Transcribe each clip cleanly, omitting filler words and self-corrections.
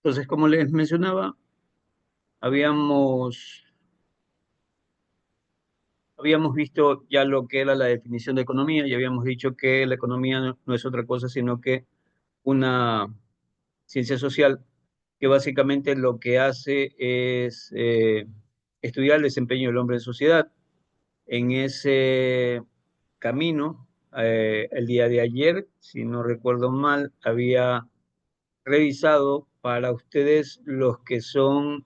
Entonces, como les mencionaba, habíamos, habíamos visto ya lo que era la definición de economía y habíamos dicho que la economía no es otra cosa sino que una ciencia social que básicamente lo que hace es estudiar el desempeño del hombre en sociedad. En ese camino, el día de ayer, si no recuerdo mal, había revisado para ustedes los que son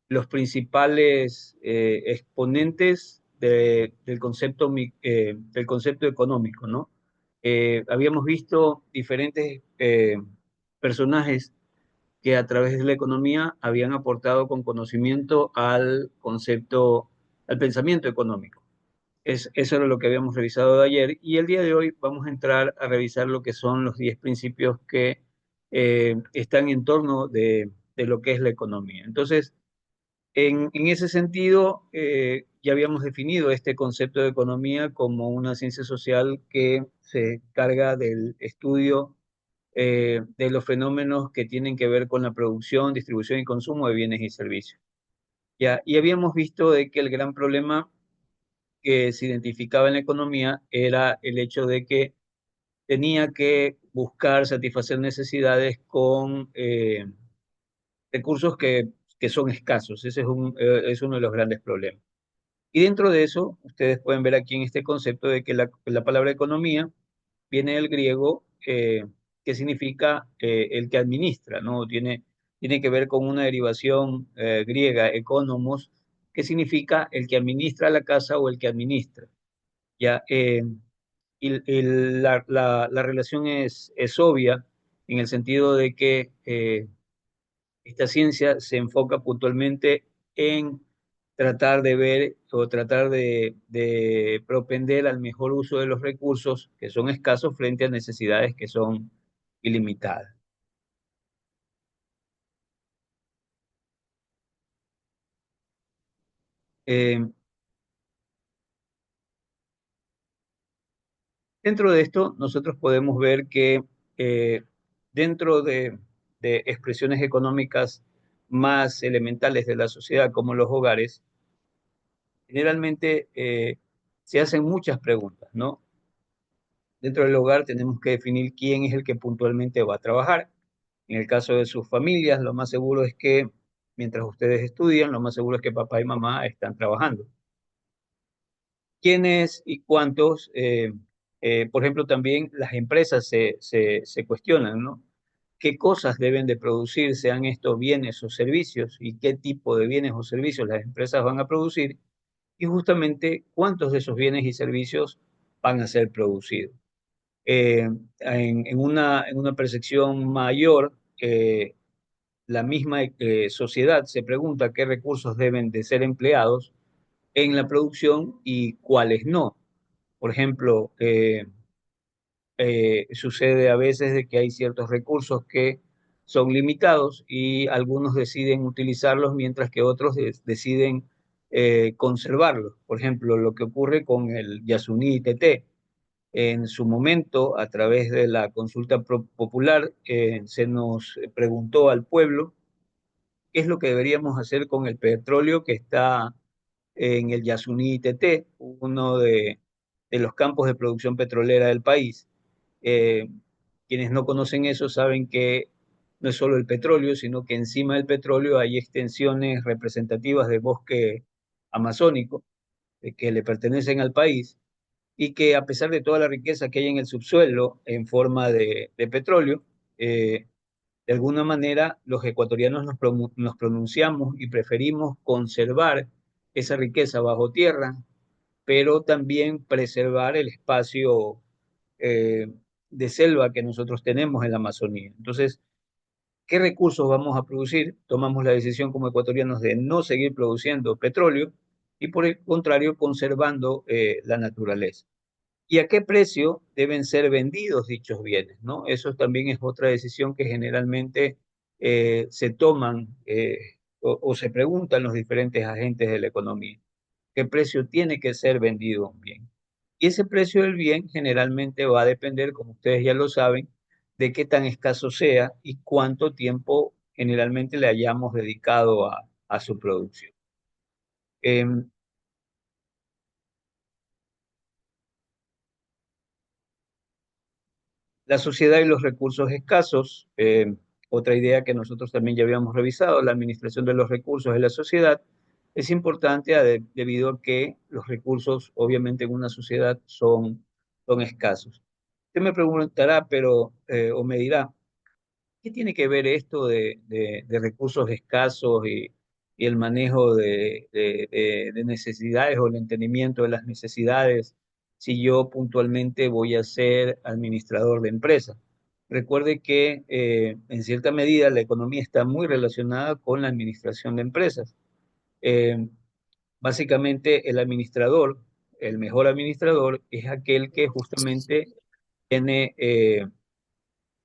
los principales exponentes del concepto económico, ¿no? Habíamos visto diferentes personajes que a través de la economía habían aportado con conocimiento al concepto, al pensamiento económico. Eso era lo que habíamos revisado de ayer y el día de hoy vamos a entrar a revisar lo que son los 10 principios que están en torno de lo que es la economía. Entonces, en ese sentido, ya habíamos definido este concepto de economía como una ciencia social que se carga del estudio de los fenómenos que tienen que ver con la producción, distribución y consumo de bienes y servicios. Ya, y habíamos visto de que el gran problema que se identificaba en la economía era el hecho de que tenía que buscar satisfacer necesidades con recursos que son escasos. Ese es uno de los grandes problemas. Y dentro de eso, ustedes pueden ver aquí en este concepto de que la palabra economía viene del griego, que significa el que administra, ¿no? Tiene que ver con una derivación griega, economos, que significa el que administra la casa o el que administra. Ya, la relación es obvia en el sentido de que esta ciencia se enfoca puntualmente en tratar de ver o tratar de propender al mejor uso de los recursos que son escasos frente a necesidades que son ilimitadas. Eh, Dentro de esto, nosotros podemos ver que eh, dentro de expresiones económicas más elementales de la sociedad, como los hogares, generalmente se hacen muchas preguntas, ¿no? Dentro del hogar tenemos que definir quién es el que puntualmente va a trabajar. En el caso de sus familias, lo más seguro es que mientras ustedes estudian, lo más seguro es que papá y mamá están trabajando. ¿Quiénes y cuántos? Por ejemplo, también las empresas se cuestionan, ¿no? ¿Qué cosas deben de producir, sean estos bienes o servicios, y qué tipo de bienes o servicios las empresas van a producir? Y justamente cuántos de esos bienes y servicios van a ser producidos. En una percepción mayor, la misma sociedad se pregunta qué recursos deben de ser empleados en la producción y cuáles no. Por ejemplo, sucede a veces de que hay ciertos recursos que son limitados y algunos deciden utilizarlos mientras que otros deciden conservarlos. Por ejemplo, lo que ocurre con el Yasuní TT. En su momento, a través de la consulta popular, se nos preguntó al pueblo qué es lo que deberíamos hacer con el petróleo que está en el Yasuní TT, uno de los campos de producción petrolera del país. Eh, Quienes no conocen eso saben que no es solo el petróleo, sino que encima del petróleo hay extensiones representativas de bosque amazónico que le pertenecen al país y que a pesar de toda la riqueza que hay en el subsuelo en forma de petróleo, de alguna manera los ecuatorianos nos pronunciamos y preferimos conservar esa riqueza bajo tierra, pero también preservar el espacio eh, de selva que nosotros tenemos en la Amazonía. Entonces, ¿qué recursos vamos a producir? Tomamos la decisión como ecuatorianos de no seguir produciendo petróleo y por el contrario conservando la naturaleza. ¿Y a qué precio deben ser vendidos dichos bienes? ¿No? Eso también es otra decisión que generalmente se toman o se preguntan los diferentes agentes de la economía. ¿Qué precio tiene que ser vendido un bien? Y ese precio del bien generalmente va a depender, como ustedes ya lo saben, de qué tan escaso sea y cuánto tiempo generalmente le hayamos dedicado a su producción. Em, la sociedad y los recursos escasos, otra idea que nosotros también ya habíamos revisado, la administración de los recursos de la sociedad, es importante debido a que los recursos, obviamente, en una sociedad son escasos. Usted me preguntará, pero, o me dirá, ¿qué tiene que ver esto de recursos escasos y el manejo de necesidades o el entendimiento de las necesidades si yo puntualmente voy a ser administrador de empresa? Recuerde que en cierta medida la economía está muy relacionada con la administración de empresas. Eh, Básicamente el administrador, el mejor administrador, es aquel que justamente tiene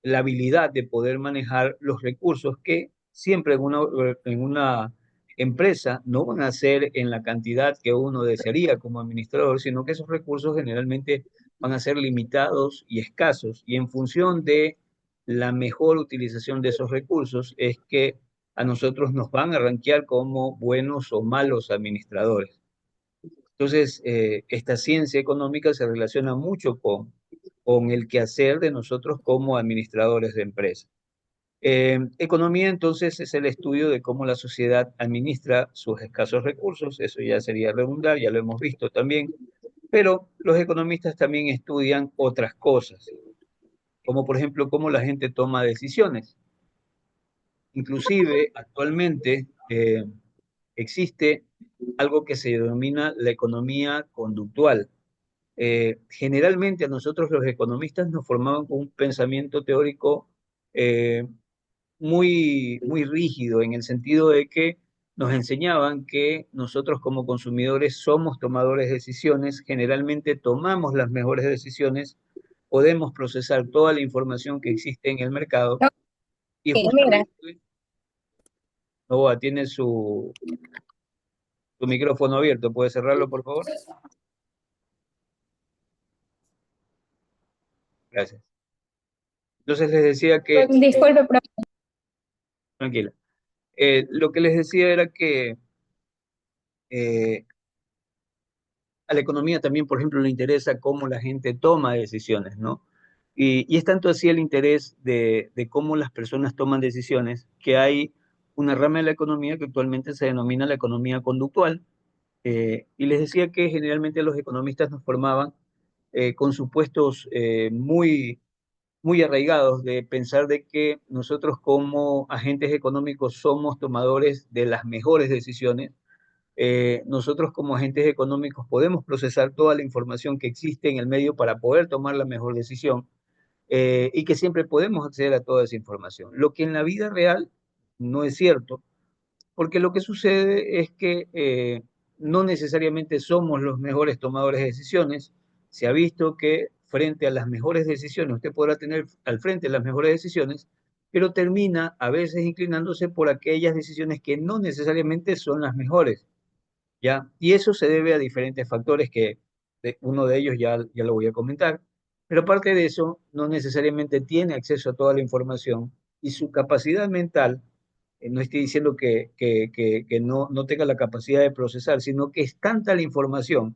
la habilidad de poder manejar los recursos que siempre en una empresa no van a ser en la cantidad que uno desearía como administrador, sino que esos recursos generalmente van a ser limitados y escasos. Y en función de la mejor utilización de esos recursos es que a nosotros nos van a rankear como buenos o malos administradores. Entonces, esta ciencia económica se relaciona mucho con el quehacer de nosotros como administradores de empresas. Economía, entonces, es el estudio de cómo la sociedad administra sus escasos recursos. Eso ya sería redundar, ya lo hemos visto también. Pero los economistas también estudian otras cosas, como por ejemplo cómo la gente toma decisiones. Inclusive, actualmente existe algo que se denomina la economía conductual. Generalmente a nosotros los economistas nos formaban con un pensamiento teórico eh, muy rígido, en el sentido de que nos enseñaban que nosotros como consumidores somos tomadores de decisiones, generalmente tomamos las mejores decisiones, podemos procesar toda la información que existe en el mercado y Mira, justamente, Novoa, tiene su micrófono abierto, ¿puede cerrarlo, por favor? Gracias. Entonces les decía que, disculpe, tranquila, lo que les decía era que eh, a la economía también, por ejemplo, le interesa cómo la gente toma decisiones, ¿no? Y es tanto así el interés de cómo las personas toman decisiones que hay una rama de la economía que actualmente se denomina la economía conductual. Y les decía que generalmente los economistas nos formaban con supuestos muy arraigados de pensar de que nosotros como agentes económicos somos tomadores de las mejores decisiones. Nosotros como agentes económicos podemos procesar toda la información que existe en el medio para poder tomar la mejor decisión, y que siempre podemos acceder a toda esa información. Lo que en la vida real no es cierto, porque lo que sucede es que no necesariamente somos los mejores tomadores de decisiones. Se ha visto que frente a las mejores decisiones, usted podrá tener al frente las mejores decisiones, pero termina a veces inclinándose por aquellas decisiones que no necesariamente son las mejores. ¿Ya? Y eso se debe a diferentes factores que uno de ellos ya lo voy a comentar, pero aparte de eso, no necesariamente tiene acceso a toda la información y su capacidad mental, no estoy diciendo que no tenga la capacidad de procesar, sino que es tanta la información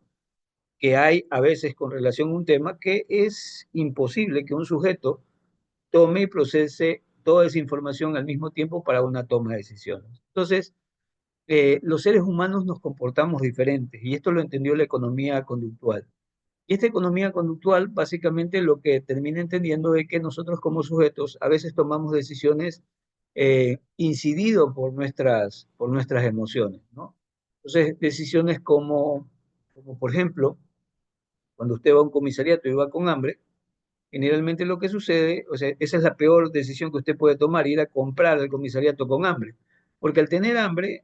que hay a veces con relación a un tema que es imposible que un sujeto tome y procese toda esa información al mismo tiempo para una toma de decisiones. Entonces, los seres humanos nos comportamos diferentes y esto lo entendió la economía conductual. Y esta economía conductual básicamente lo que termina entendiendo es que nosotros como sujetos a veces tomamos decisiones incidido por nuestras emociones, ¿no? Entonces, decisiones como por ejemplo, cuando usted va a un comisariato y va con hambre, generalmente lo que sucede, o sea, esa es la peor decisión que usted puede tomar, ir a comprar al comisariato con hambre. Porque al tener hambre,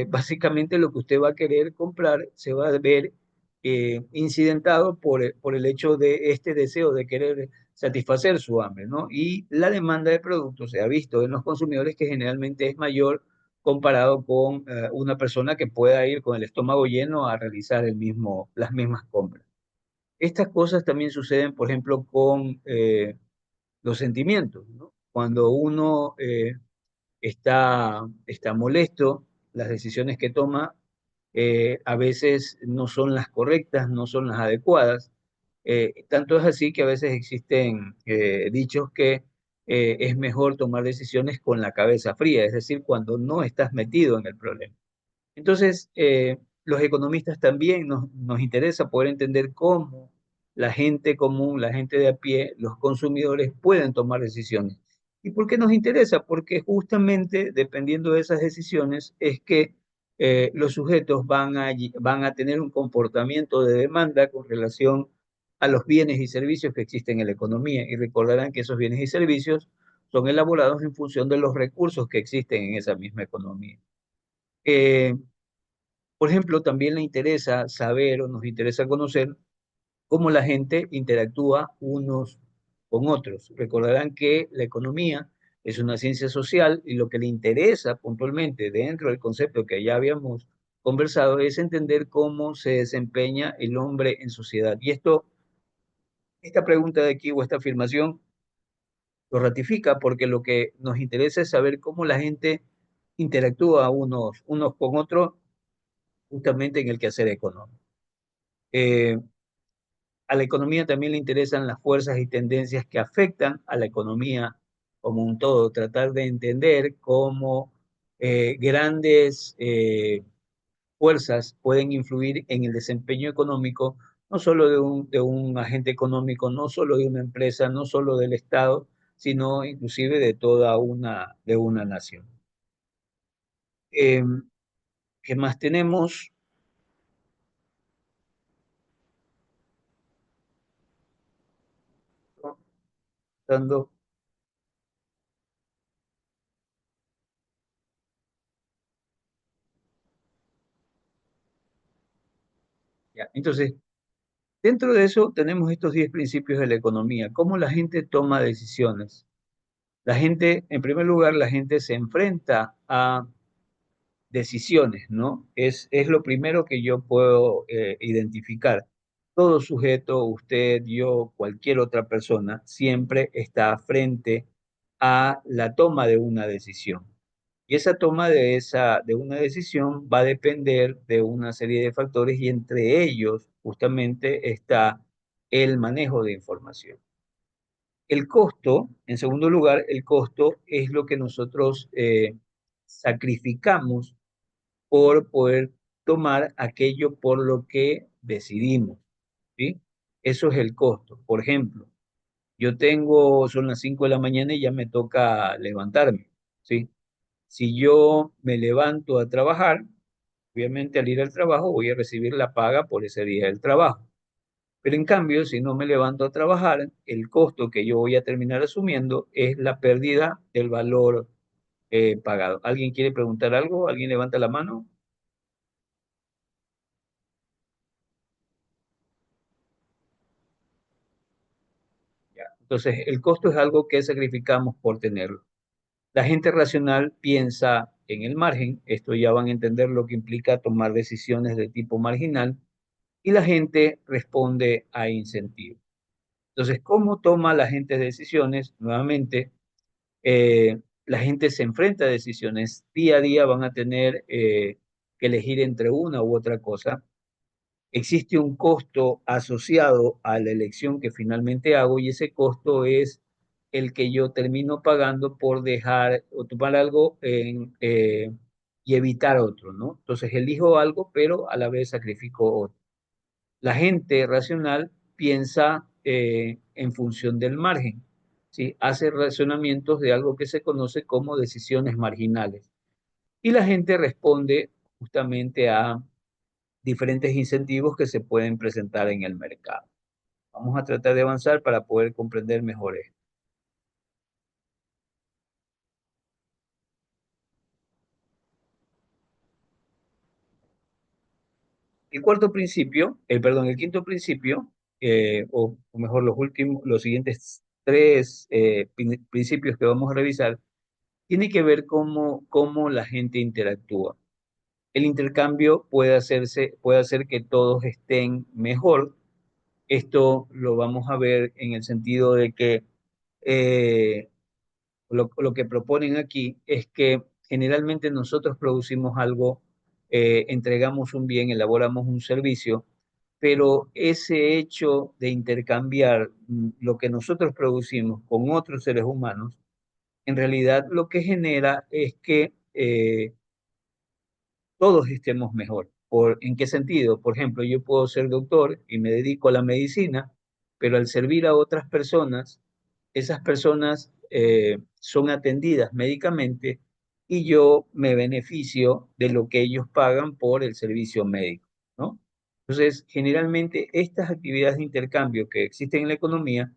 básicamente lo que usted va a querer comprar se va a ver incidentado por el hecho de este deseo de querer satisfacer su hambre, ¿no? Y la demanda de productos se ha visto en los consumidores que generalmente es mayor comparado con una persona que pueda ir con el estómago lleno a realizar las mismas compras. Estas cosas también suceden, por ejemplo, los sentimientos, ¿no? Cuando uno está molesto, las decisiones que toma a veces no son las correctas, no son las adecuadas. Tanto es así que a veces existen dichos que es mejor tomar decisiones con la cabeza fría, es decir, cuando no estás metido en el problema. Entonces, los economistas también nos interesa poder entender cómo la gente común, la gente de a pie, los consumidores pueden tomar decisiones. ¿Y por qué nos interesa? Porque justamente dependiendo de esas decisiones es que los sujetos van a tener un comportamiento de demanda con relación a los bienes y servicios que existen en la economía. Y recordarán que esos bienes y servicios son elaborados en función de los recursos que existen en esa misma economía. Eh, por ejemplo, también le interesa saber o nos interesa conocer cómo la gente interactúa unos con otros. Recordarán que la economía es una ciencia social y lo que le interesa puntualmente dentro del concepto que ya habíamos conversado es entender cómo se desempeña el hombre en sociedad. Y esta pregunta de aquí o esta afirmación lo ratifica porque lo que nos interesa es saber cómo la gente interactúa unos con otros justamente en el quehacer económico. Eh, a la economía también le interesan las fuerzas y tendencias que afectan a la economía como un todo, tratar de entender cómo grandes fuerzas pueden influir en el desempeño económico, no solo de un agente económico, no solo de una empresa, no solo del Estado, sino inclusive de toda de una nación. Eh, ¿Qué más tenemos? Dando, ya. Entonces, dentro de eso tenemos estos 10 principios de la economía, cómo la gente toma decisiones. La gente, en primer lugar, la gente se enfrenta a decisiones, ¿no? Es lo primero que yo puedo identificar. Todo sujeto, usted, yo, cualquier otra persona, siempre está frente a la toma de una decisión. Y esa toma de una decisión va a depender de una serie de factores y entre ellos justamente está el manejo de información. El costo, en segundo lugar, el costo es lo que nosotros sacrificamos por poder tomar aquello por lo que decidimos, ¿sí? Eso es el costo. Por ejemplo, son las 5 de la mañana y ya me toca levantarme, ¿sí? Si yo me levanto a trabajar, obviamente al ir al trabajo voy a recibir la paga por ese día del trabajo. Pero en cambio, si no me levanto a trabajar, el costo que yo voy a terminar asumiendo es la pérdida del valor pagado. ¿Alguien quiere preguntar algo? ¿Alguien levanta la mano? Ya. Entonces, el costo es algo que sacrificamos por tenerlo. La gente racional piensa en el margen, esto ya van a entender lo que implica tomar decisiones de tipo marginal, y la gente responde a incentivos. Entonces, ¿cómo toma la gente decisiones? Nuevamente, la gente se enfrenta a decisiones día a día, van a tener que elegir entre una u otra cosa. Existe un costo asociado a la elección que finalmente hago y ese costo es el que yo termino pagando por dejar o tomar algo y evitar otro, ¿no? Entonces elijo algo, pero a la vez sacrifico otro. La gente racional piensa en función del margen, ¿sí? Hace razonamientos de algo que se conoce como decisiones marginales. Y la gente responde justamente a diferentes incentivos que se pueden presentar en el mercado. Vamos a tratar de avanzar para poder comprender mejor esto. El cuarto principio, perdón, el quinto principio, o mejor los siguientes tres principios que vamos a revisar, tiene que ver cómo la gente interactúa. El intercambio puede hacer que todos estén mejor. Esto lo vamos a ver en el sentido de que eh, lo que proponen aquí es que generalmente nosotros producimos algo, entregamos un bien, elaboramos un servicio, pero ese hecho de intercambiar lo que nosotros producimos con otros seres humanos, en realidad lo que genera es que todos estemos mejor. ¿En qué sentido? Por ejemplo, yo puedo ser doctor y me dedico a la medicina, pero al servir a otras personas, esas personas son atendidas médicamente y yo me beneficio de lo que ellos pagan por el servicio médico, ¿no? Entonces, generalmente estas actividades de intercambio que existen en la economía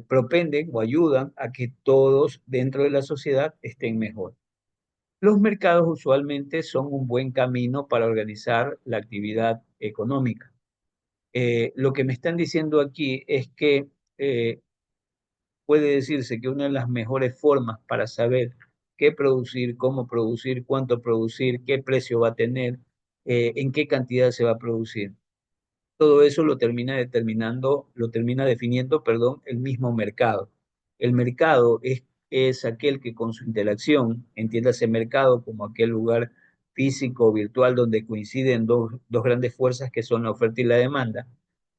propenden o ayudan a que todos dentro de la sociedad estén mejor. Los mercados usualmente son un buen camino para organizar la actividad económica. Lo que me están diciendo aquí es que eh, puede decirse que una de las mejores formas para saber qué producir, cómo producir, cuánto producir, qué precio va a tener, en qué cantidad se va a producir. Todo eso lo termina determinando, lo termina definiendo, perdón, el mismo mercado. El mercado es aquel que con su interacción, entiéndase mercado como aquel lugar físico o virtual donde coinciden dos grandes fuerzas que son la oferta y la demanda.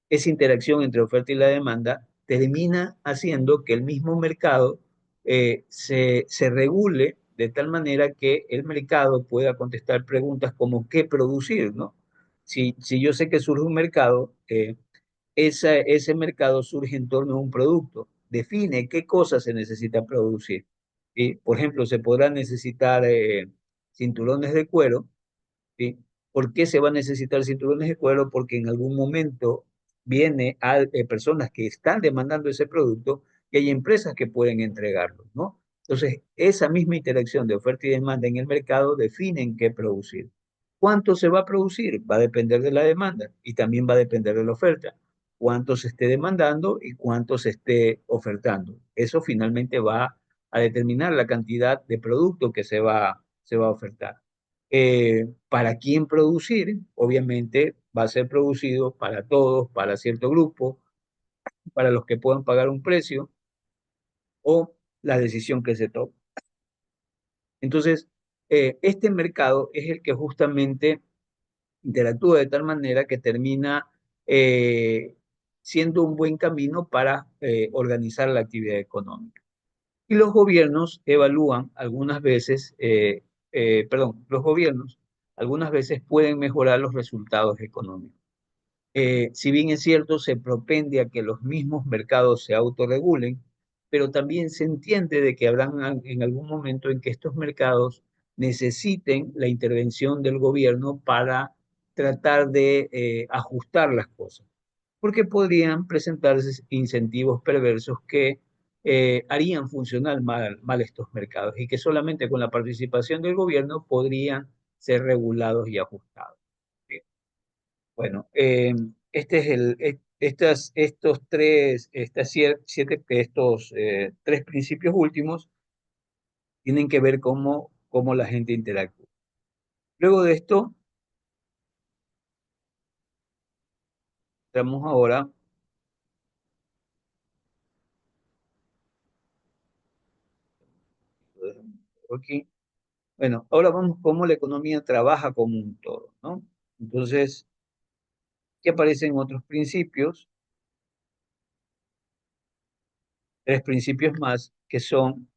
Esa interacción entre oferta y la demanda termina haciendo que el mismo mercado se regule de tal manera que el mercado pueda contestar preguntas como qué producir, ¿no? Si yo sé que surge un mercado, ese mercado surge en torno a un producto, define qué cosas se necesita producir. Y, por ejemplo, se podrán necesitar cinturones de cuero. ¿Sí? ¿Por qué se va a necesitar cinturones de cuero? Porque en algún momento viene a personas que están demandando ese producto y hay empresas que pueden entregarlo, ¿no? Entonces, esa misma interacción de oferta y demanda en el mercado definen qué producir. ¿Cuánto se va a producir? Va a depender de la demanda y también va a depender de la oferta. Cuánto se esté demandando y cuánto se esté ofertando. Eso finalmente va a determinar la cantidad de producto que se va a ofertar. ¿Para quién producir? Obviamente va a ser producido para todos, para cierto grupo, para los que puedan pagar un precio o la decisión que se tome. Entonces, este mercado es el que justamente interactúa de tal manera que termina eh, siendo un buen camino para organizar la actividad económica. Y los gobiernos evalúan algunas veces, perdón, los gobiernos algunas veces pueden mejorar los resultados económicos. Si bien es cierto, se propende a que los mismos mercados se autorregulen, pero también se entiende de que habrán en algún momento en que estos mercados necesiten la intervención del gobierno para tratar de ajustar las cosas, porque podrían presentarse incentivos perversos que harían funcionar mal estos mercados y que solamente con la participación del gobierno podrían ser regulados y ajustados. Bueno, este es estos tres principios últimos tienen que ver cómo la gente interactúa. Luego de esto, entramos ahora, aquí, bueno, ahora vamos cómo la economía trabaja como un todo, ¿no? Entonces, aquí aparecen otros principios, tres principios más, que son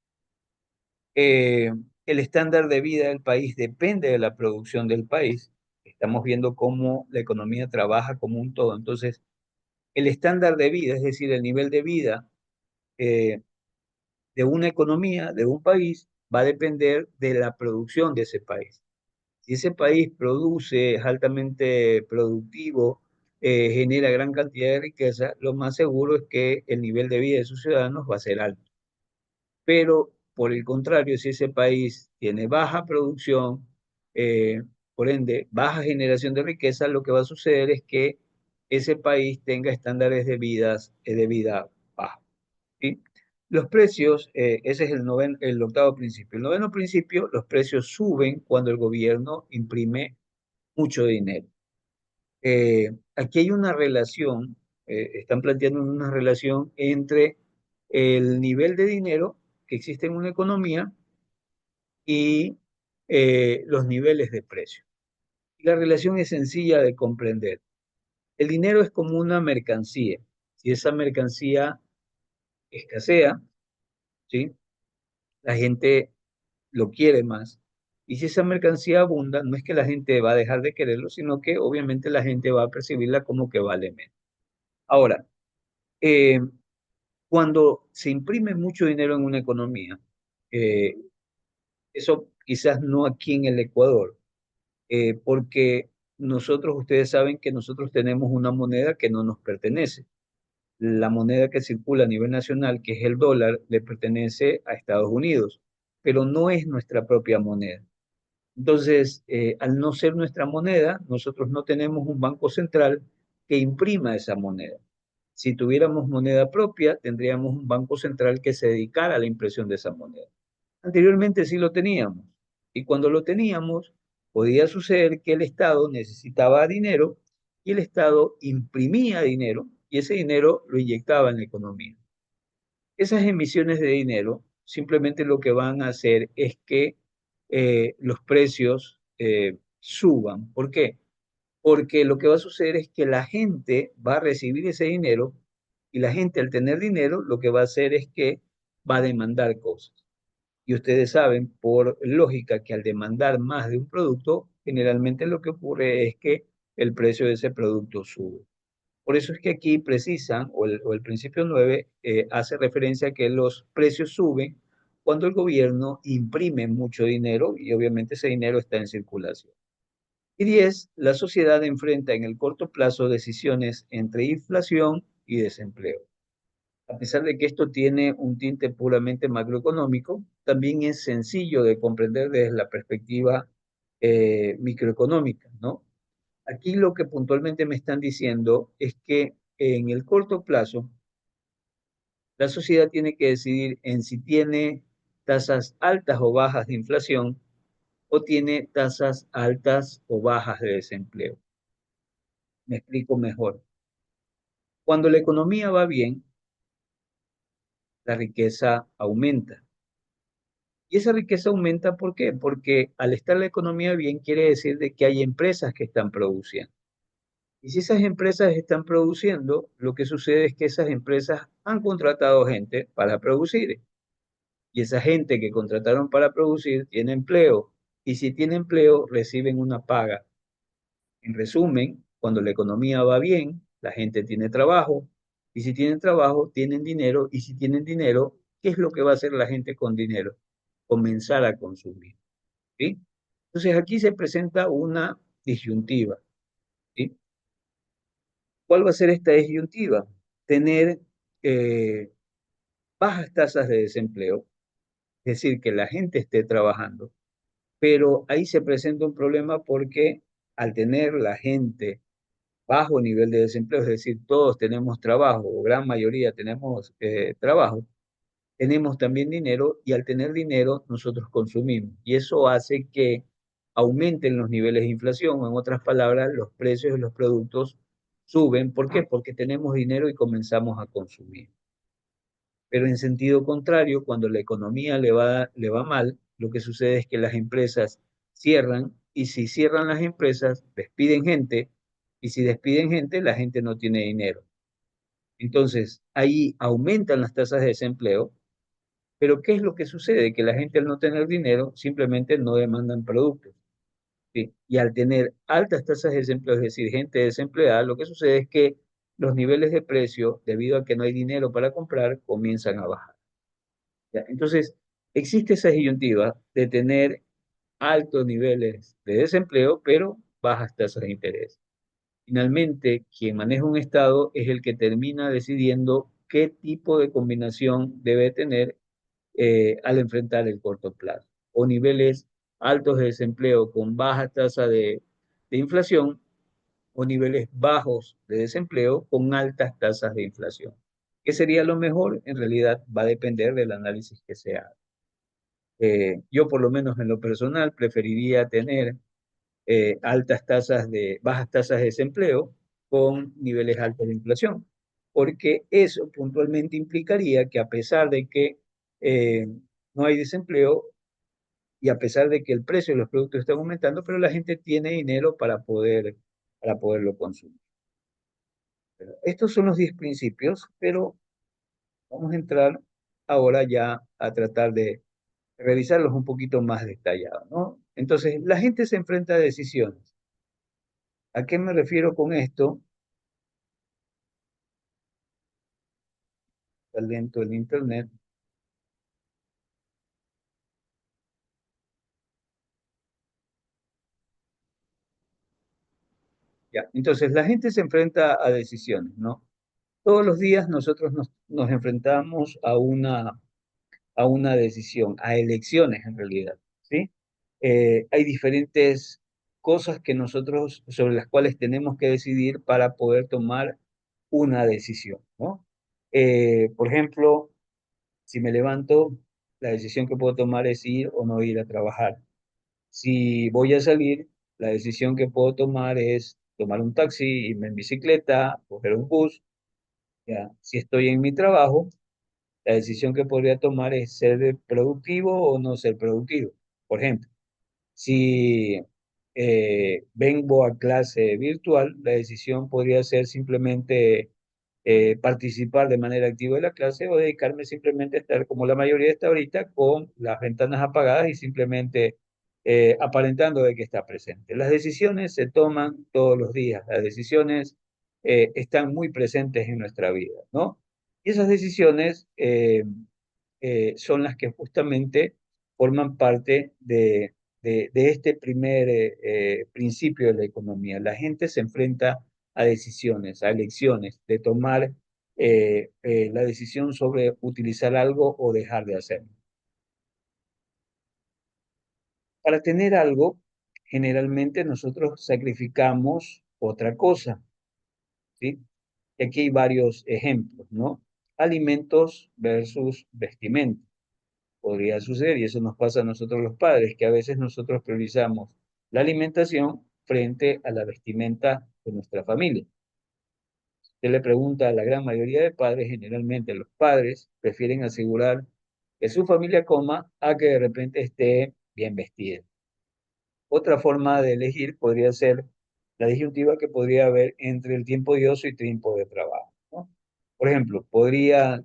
eh, el estándar de vida del país depende de la producción del país. Estamos viendo cómo la economía trabaja como un todo. Entonces, el estándar de vida, es decir, el nivel de vida eh, de una economía, de un país, va a depender de la producción de ese país. Si ese país produce, es altamente productivo, genera gran cantidad de riqueza, lo más seguro es que el nivel de vida de sus ciudadanos va a ser alto. Pero por el contrario, si ese país tiene baja producción, por ende, baja generación de riqueza, lo que va a suceder es que ese país tenga estándares de vida bajos. ¿Sí? Los precios, ese es el octavo principio. El noveno principio, los precios suben cuando el gobierno imprime mucho dinero. Aquí hay una relación, están planteando una relación entre el nivel de dinero que existe en una economía y los niveles de precio. Y la relación es sencilla de comprender. El dinero es como una mercancía. Si esa mercancía escasea, ¿sí? La gente lo quiere más. Y si esa mercancía abunda, no es que la gente va a dejar de quererlo, sino que obviamente la gente va a percibirla como que vale menos. Ahora, eh, cuando se imprime mucho dinero en una economía, eh, eso quizás no aquí en el Ecuador, porque nosotros, ustedes saben que nosotros tenemos una moneda que no nos pertenece. La moneda que circula a nivel nacional, que es el dólar, le pertenece a Estados Unidos, pero no es nuestra propia moneda. Entonces, al no ser nuestra moneda, nosotros no tenemos un banco central que imprima esa moneda. Si tuviéramos moneda propia, tendríamos un banco central que se dedicara a la impresión de esa moneda. Anteriormente sí lo teníamos, y cuando lo teníamos, podía suceder que el Estado necesitaba dinero y el Estado imprimía dinero y ese dinero lo inyectaba en la economía. Esas emisiones de dinero simplemente lo que van a hacer es que los precios suban. ¿Por qué? Porque lo que va a suceder es que la gente va a recibir ese dinero y la gente al tener dinero lo que va a hacer es que va a demandar cosas. Y ustedes saben, por lógica, que al demandar más de un producto, generalmente lo que ocurre es que el precio de ese producto sube. Por eso es que aquí precisan, o el principio 9 hace referencia a que los precios suben cuando el gobierno imprime mucho dinero y obviamente ese dinero está en circulación. Y 10, la sociedad enfrenta en el corto plazo decisiones entre inflación y desempleo. A pesar de que esto tiene un tinte puramente macroeconómico, también es sencillo de comprender desde la perspectiva microeconómica, ¿no? Aquí lo que puntualmente me están diciendo es que en el corto plazo, la sociedad tiene que decidir en si tiene tasas altas o bajas de inflación o tiene tasas altas o bajas de desempleo. Me explico mejor. Cuando la economía va bien, la riqueza aumenta. Y esa riqueza aumenta, ¿por qué? Porque al estar la economía bien, quiere decir de que hay empresas que están produciendo. Y si esas empresas están produciendo, lo que sucede es que esas empresas han contratado gente para producir. Y esa gente que contrataron para producir tiene empleo. Y si tiene empleo, reciben una paga. En resumen, cuando la economía va bien, la gente tiene trabajo. Y si tienen trabajo, tienen dinero. Y si tienen dinero, ¿qué es lo que va a hacer la gente con dinero? Comenzar a consumir. ¿Sí? Entonces aquí se presenta una disyuntiva. ¿Sí? ¿Cuál va a ser esta disyuntiva? Tener eh, bajas tasas de desempleo, es decir, que la gente esté trabajando, pero ahí se presenta un problema porque al tener la gente bajo nivel de desempleo, es decir, todos tenemos trabajo, o gran mayoría tenemos trabajo, tenemos también dinero y al tener dinero nosotros consumimos. Y eso hace que aumenten los niveles de inflación, o en otras palabras, los precios de los productos suben. ¿Por qué? Porque tenemos dinero y comenzamos a consumir. Pero en sentido contrario, cuando la economía le va mal, lo que sucede es que las empresas cierran y si cierran las empresas, despiden gente y si despiden gente, la gente no tiene dinero. Entonces, ahí aumentan las tasas de desempleo, pero ¿qué es lo que sucede? Que la gente al no tener dinero simplemente no demandan productos. ¿Sí? Y al tener altas tasas de desempleo, es decir, gente desempleada, lo que sucede es que los niveles de precio, debido a que no hay dinero para comprar, comienzan a bajar. ¿Ya? Entonces, existe esa disyuntiva de tener altos niveles de desempleo, pero bajas tasas de interés. Finalmente, quien maneja un Estado es el que termina decidiendo qué tipo de combinación debe tener al enfrentar el corto plazo. O niveles altos de desempleo con baja tasa de inflación o niveles bajos de desempleo con altas tasas de inflación. ¿Qué sería lo mejor? En realidad va a depender del análisis que se haga. Yo por lo menos en lo personal preferiría tener bajas tasas de desempleo con niveles altos de inflación. porque eso puntualmente implicaría que a pesar de que eh, no hay desempleo y a pesar de que el precio de los productos está aumentando, pero la gente tiene dinero para poderlo consumir. Estos son los 10 principios, pero vamos a entrar ahora ya a tratar de revisarlos un poquito más detallados, ¿no? Entonces, la gente se enfrenta a decisiones. ¿A qué me refiero con esto? Está lento el internet. Ya. Entonces, la gente se enfrenta a decisiones, ¿no? Todos los días nosotros nos enfrentamos a una decisión, a elecciones en realidad, ¿sí? Hay diferentes cosas que nosotros, sobre las cuales tenemos que decidir para poder tomar una decisión, ¿no? Por ejemplo, si me levanto, la decisión que puedo tomar es ir o no ir a trabajar. Si voy a salir, la decisión que puedo tomar es tomar un taxi, irme en bicicleta, coger un bus. Ya. Si estoy en mi trabajo, la decisión que podría tomar es ser productivo o no ser productivo. Por ejemplo, si vengo a clase virtual, la decisión podría ser simplemente participar de manera activa de la clase o dedicarme simplemente a estar como la mayoría está ahorita con las ventanas apagadas y simplemente aparentando de que está presente. Las decisiones se toman todos los días, las decisiones están muy presentes en nuestra vida, ¿no? Y esas decisiones son las que justamente forman parte de este primer principio de la economía. La gente se enfrenta a decisiones, a elecciones, de tomar la decisión sobre utilizar algo o dejar de hacerlo. Para tener algo, generalmente nosotros sacrificamos otra cosa, ¿sí? Y aquí hay varios ejemplos, ¿no? Alimentos versus vestimenta. Podría suceder, y eso nos pasa a nosotros los padres, que a veces nosotros priorizamos la alimentación frente a la vestimenta de nuestra familia. Usted le pregunta a la gran mayoría de padres, generalmente los padres prefieren asegurar que su familia coma a que de repente esté bien vestida. Otra forma de elegir podría ser la disyuntiva que podría haber entre el tiempo de ocio y tiempo de trabajo, ¿no? Por ejemplo, podría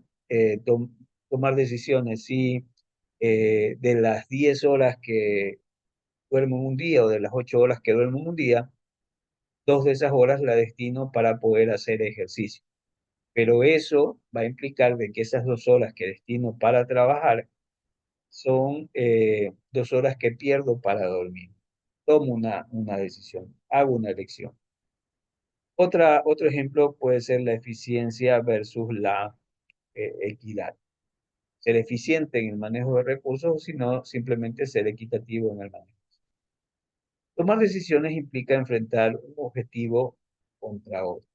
tomar decisiones si de las 10 horas que duermo en un día o de las 8 horas que duermo en un día, dos de esas horas la destino para poder hacer ejercicio. Pero eso va a implicar de que esas 2 horas que destino para trabajar son 2 horas que pierdo para dormir. Tomo una decisión, hago una elección. Otro ejemplo puede ser la eficiencia versus la equidad. Ser eficiente en el manejo de recursos o si no, simplemente ser equitativo en el manejo. Tomar decisiones implica enfrentar un objetivo contra otro.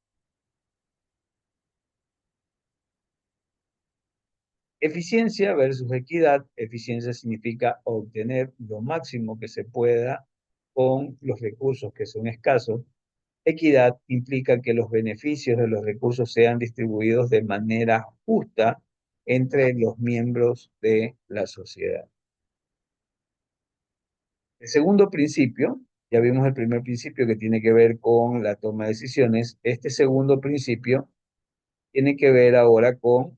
Eficiencia versus equidad. Eficiencia significa obtener lo máximo que se pueda con los recursos que son escasos. Equidad implica que los beneficios de los recursos sean distribuidos de manera justa entre los miembros de la sociedad. El segundo principio, ya vimos el primer principio que tiene que ver con la toma de decisiones. Este segundo principio tiene que ver ahora con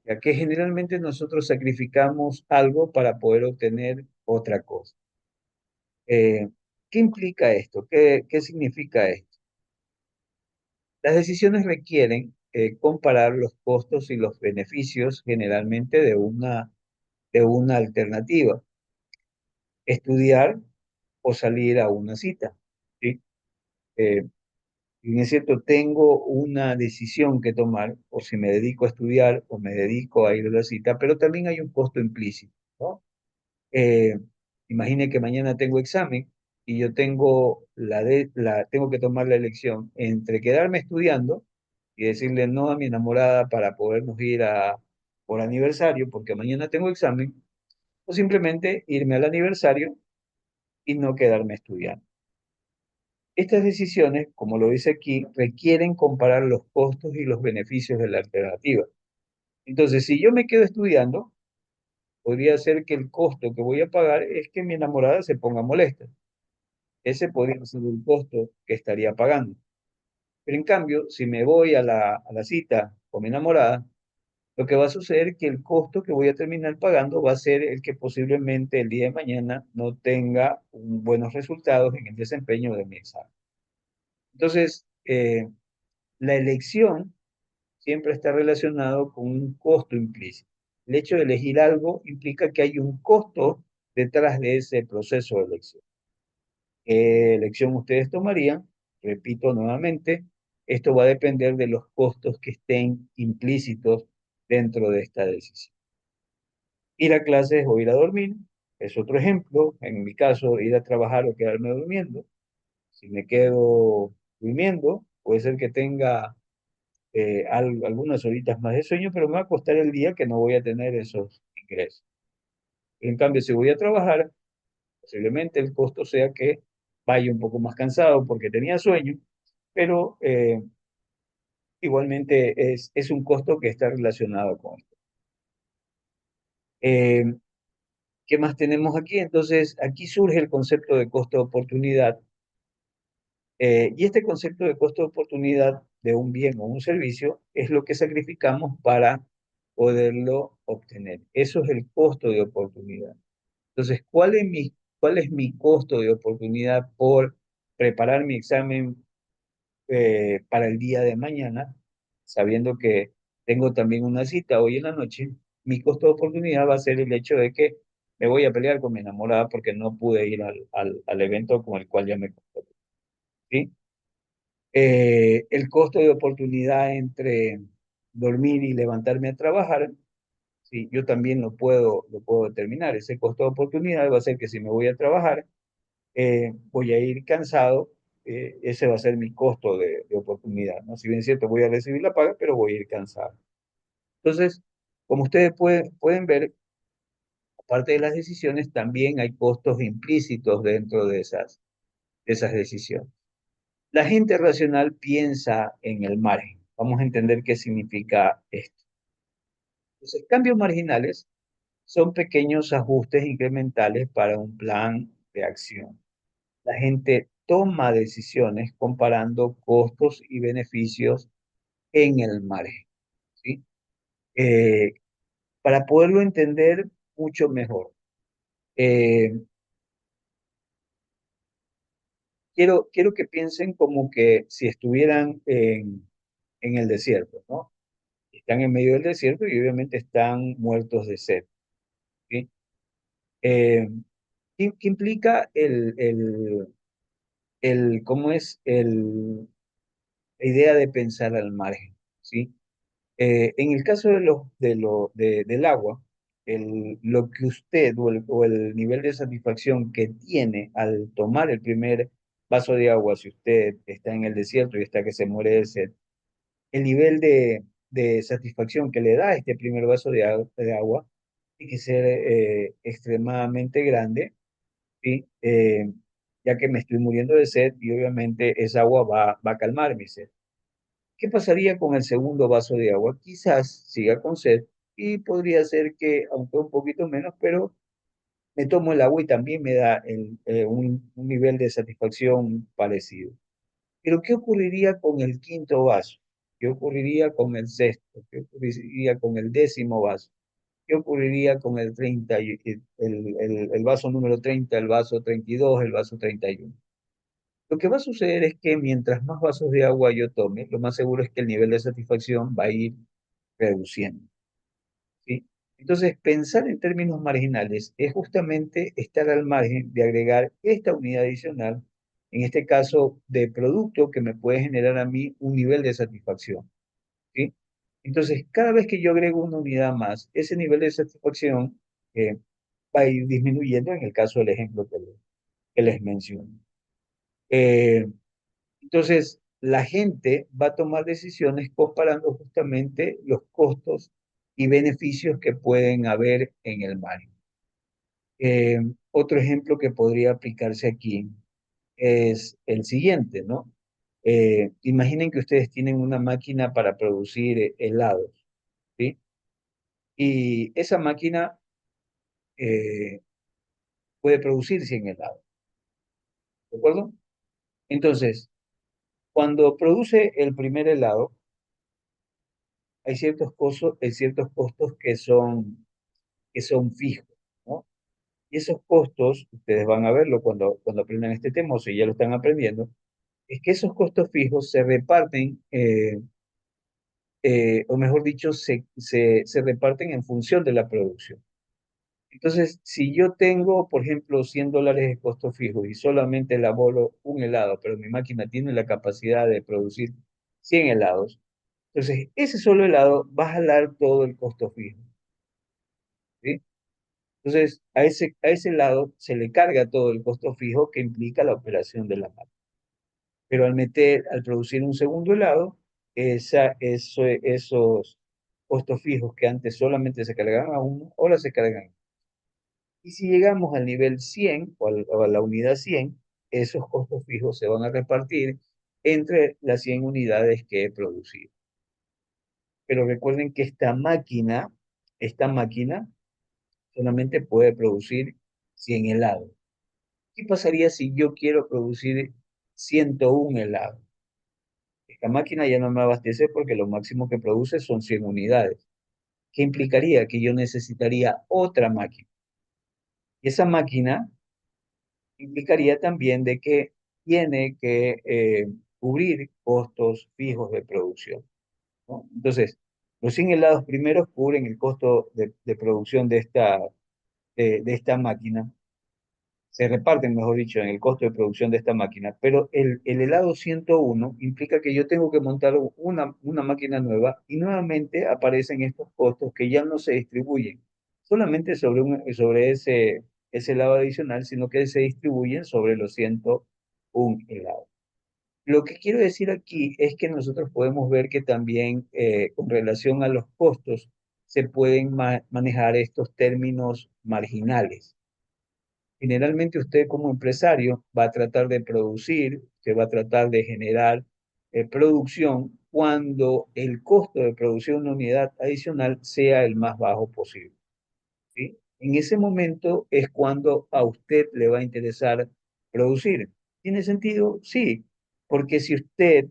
ya que generalmente nosotros sacrificamos algo para poder obtener otra cosa. ¿Qué implica esto? ¿Qué significa esto? Las decisiones requieren comparar los costos y los beneficios generalmente de una alternativa, estudiar o salir a una cita, ¿sí? Eh, bien es cierto, tengo una decisión que tomar, o si me dedico a estudiar o me dedico a ir a la cita, pero también hay un costo implícito, ¿no? Eh, Imagine que mañana tengo examen y yo tengo que tomar la elección entre quedarme estudiando y decirle no a mi enamorada para podernos ir por aniversario, porque mañana tengo examen, o simplemente irme al aniversario y no quedarme estudiando. Estas decisiones, como lo dice aquí, requieren comparar los costos y los beneficios de la alternativa. Entonces, si yo me quedo estudiando, podría ser que el costo que voy a pagar es que mi enamorada se ponga molesta. Ese podría ser el costo que estaría pagando. Pero en cambio, si me voy a la cita con mi enamorada, lo que va a suceder es que el costo que voy a terminar pagando va a ser el que posiblemente el día de mañana no tenga buenos resultados en el desempeño de mi examen. Entonces, la elección siempre está relacionado con un costo implícito. El hecho de elegir algo implica que hay un costo detrás de ese proceso de elección. ¿Qué elección ustedes tomarían? Repito nuevamente, esto va a depender de los costos que estén implícitos dentro de esta decisión. Ir a clases o ir a dormir es otro ejemplo. En mi caso, ir a trabajar o quedarme durmiendo. Si me quedo durmiendo, puede ser que tenga algunas horitas más de sueño, pero me va a costar el día que no voy a tener esos ingresos. En cambio, si voy a trabajar, posiblemente el costo sea que vaya un poco más cansado porque tenía sueño, pero igualmente es un costo que está relacionado con esto. Eh, ¿Qué más tenemos aquí? Entonces, aquí surge el concepto de costo de oportunidad. Y este concepto de costo de oportunidad de un bien o un servicio es lo que sacrificamos para poderlo obtener. Eso es el costo de oportunidad. Entonces, cuál es mi costo de oportunidad por preparar mi examen para el día de mañana, sabiendo que tengo también una cita hoy en la noche? Mi costo de oportunidad va a ser el hecho de que me voy a pelear con mi enamorada porque no pude ir al evento con el cual ya me comprometí. ¿Sí? El costo de oportunidad entre dormir y levantarme a trabajar, sí, yo también lo puedo determinar. Ese costo de oportunidad va a ser que si me voy a trabajar, voy a ir cansado, ese va a ser mi costo de oportunidad, ¿no? Si bien es cierto, voy a recibir la paga, pero voy a ir cansado. Entonces, como ustedes pueden ver, aparte de las decisiones, también hay costos implícitos dentro de esas decisiones. La gente racional piensa en el margen. Vamos a entender qué significa esto. Entonces, cambios marginales son pequeños ajustes incrementales para un plan de acción. La gente toma decisiones comparando costos y beneficios en el margen, ¿sí? Eh, para poderlo entender mucho mejor, eh, quiero que piensen como que si estuvieran en el desierto, ¿no? Están en medio del desierto y obviamente están muertos de sed, ¿sí? Eh, ¿Qué implica cómo es la idea de pensar al margen, ¿sí? En el caso del agua, lo que usted o el nivel de satisfacción que tiene al tomar el primer vaso de agua, si usted está en el desierto y está que se muere de sed, el nivel de satisfacción que le da este primer vaso de agua tiene que ser extremadamente grande, ¿sí? Ya que me estoy muriendo de sed y obviamente esa agua va a calmar mi sed. ¿Qué pasaría con el segundo vaso de agua? Quizás siga con sed y podría ser que, aunque un poquito menos, pero me tomo el agua y también me da un nivel de satisfacción parecido. Pero ¿qué ocurriría con el quinto vaso? ¿Qué ocurriría con el sexto? ¿Qué ocurriría con el décimo vaso? ¿Qué ocurriría con el 30, el vaso número 30, el vaso 32, el vaso 31? Lo que va a suceder es que mientras más vasos de agua yo tome, lo más seguro es que el nivel de satisfacción va a ir reduciendo, ¿sí? Entonces, pensar en términos marginales es justamente estar al margen de agregar esta unidad adicional, en este caso de producto que me puede generar a mí un nivel de satisfacción, ¿sí? Entonces, cada vez que yo agrego una unidad más, ese nivel de satisfacción va a ir disminuyendo en el caso del ejemplo que les menciono. Eh, Entonces, la gente va a tomar decisiones comparando justamente los costos y beneficios que pueden haber en el margen. Eh, Otro ejemplo que podría aplicarse aquí es el siguiente, ¿no? Imaginen que ustedes tienen una máquina para producir helados, ¿sí? Y esa máquina eh, puede producir 100 helados, ¿de acuerdo? Entonces, cuando produce el primer helado, hay ciertos costos que son fijos, ¿no? Y esos costos, ustedes van a verlo cuando aprendan este tema, o si ya lo están aprendiendo, es que esos costos fijos se reparten, o mejor dicho, se reparten en función de la producción. Entonces, si yo tengo, por ejemplo, $100 de costo fijo y solamente elaboro un helado, pero mi máquina tiene la capacidad de producir 100 helados, entonces ese solo helado va a jalar todo el costo fijo, ¿sí? Entonces, a ese helado se le carga todo el costo fijo que implica la operación de la máquina. Pero al producir un segundo helado, esos costos fijos que antes solamente se cargaban a uno, ahora se cargan. Y si llegamos al nivel 100 o a la unidad 100, esos costos fijos se van a repartir entre las 100 unidades que he producido. Pero recuerden que esta máquina solamente puede producir 100 helados. ¿Qué pasaría si yo quiero producir 101 helados? Esta máquina ya no me abastece porque lo máximo que produce son 100 unidades. ¿Qué implicaría? Que yo necesitaría otra máquina. Y esa máquina implicaría también de que tiene que cubrir costos fijos de producción, ¿no? Entonces, los 100 helados primeros cubren el costo de producción de esta máquina, se reparten, mejor dicho, en el costo de producción de esta máquina, pero el helado 101 implica que yo tengo que montar una máquina nueva y nuevamente aparecen estos costos que ya no se distribuyen solamente sobre ese helado adicional, sino que se distribuyen sobre los 101 helados. Lo que quiero decir aquí es que nosotros podemos ver que también con relación a los costos se pueden manejar estos términos marginales. Generalmente usted como empresario va a tratar de producir, usted va a tratar de generar producción cuando el costo de producir una unidad adicional sea el más bajo posible, ¿sí? En ese momento es cuando a usted le va a interesar producir. ¿Tiene sentido? Sí, porque si usted